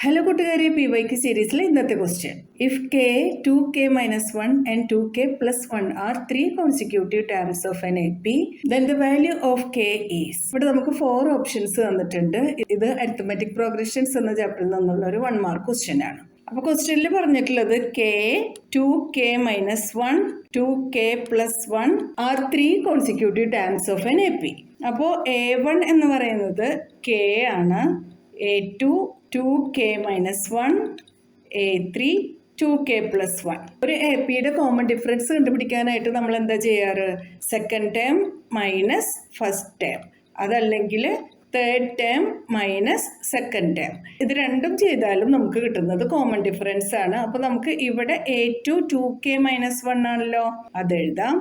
Hello കൂട്ടുകാരെ, PYQ സീരീസിലെ ഇന്നത്തെ question. If k, 2k minus 1 and 2k plus 1 are 3 consecutive terms of an AP, then the value of k is. ഇവിടെ നമുക്ക് 4 options തന്നിട്ടുണ്ട്. ഇത് arithmetic progressions എന്ന ചാപ്റ്ററിൽ നിന്നുള്ള ഒരു 1 മാർക്ക് ക്വസ്റ്റ്യൻ ആണ്. അപ്പോൾ ക്വസ്റ്റ്യനിൽ പറഞ്ഞിട്ടുള്ളത് k, 2k minus 1, 2k plus 1 are 3 consecutive terms of an AP. അപ്പോൾ A1 എന്ന് പറയുന്നത് k ആണ്, A2 2k minus 1, A3 2k plus 1. ഒരു എ പിയുടെ കോമൺ ഡിഫറൻസ് കണ്ടുപിടിക്കാനായിട്ട് നമ്മൾ എന്താ ചെയ്യാറ്? Second term minus first term, അതല്ലെങ്കിൽ third term minus second term. ഇത് രണ്ടും ചെയ്താലും നമുക്ക് കിട്ടുന്നത് കോമൺ ഡിഫറൻസ് ആണ്. അപ്പോൾ നമുക്ക് ഇവിടെ A2 2k minus 1 ആണല്ലോ, അതെഴുതാം.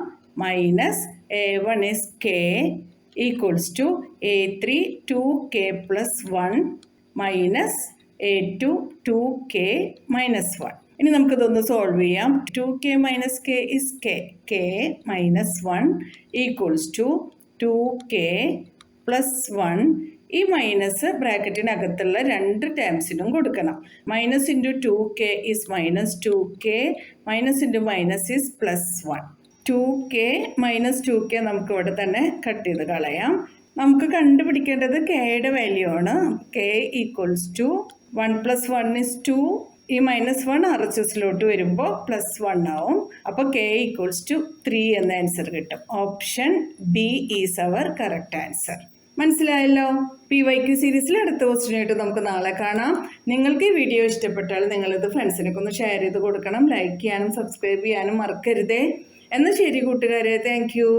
Minus A1 is k equals to A3 2k plus 1 മൈനസ് A2 2k minus 1. ഇനി നമുക്കിതൊന്ന് സോൾവ് ചെയ്യാം. 2k minus k is k minus 1 equals to 2k plus 1. ഈ മൈനസ് ബ്രാക്കറ്റിനകത്തുള്ള രണ്ട് ടേംസിനും കൊടുക്കണം. Minus into 2k is minus 2k, minus into minus is plus 1. 2k minus 2k നമുക്ക് ഇവിടെ തന്നെ കട്ട് ചെയ്ത് കളയാം. നമുക്ക് കണ്ടുപിടിക്കേണ്ടത് കെയുടെ വാല്യൂ ആണ്. k equals to 1 plus 1 is 2. ഈ മൈനസ് 1 RHSലോട്ട് വരുമ്പോൾ പ്ലസ് 1 ആവും. അപ്പോൾ k ഈക്വൽസ് ടു 3 എന്ന ആൻസർ കിട്ടും. Option B is our correct answer. മനസ്സിലായല്ലോ? PYQ സീരീസിൽ അടുത്ത ക്വസ്റ്റ്യനായിട്ട് നമുക്ക് നാളെ കാണാം. നിങ്ങൾക്ക് ഈ വീഡിയോ ഇഷ്ടപ്പെട്ടാൽ നിങ്ങളിത് ഫ്രണ്ട്സിനൊക്കെ ഒന്ന് ഷെയർ ചെയ്ത് കൊടുക്കണം. ലൈക്ക് ചെയ്യാനും സബ്സ്ക്രൈബ് ചെയ്യാനും മറക്കരുതേ. എന്നാൽ ശരി കൂട്ടുകാരെ, താങ്ക് യു.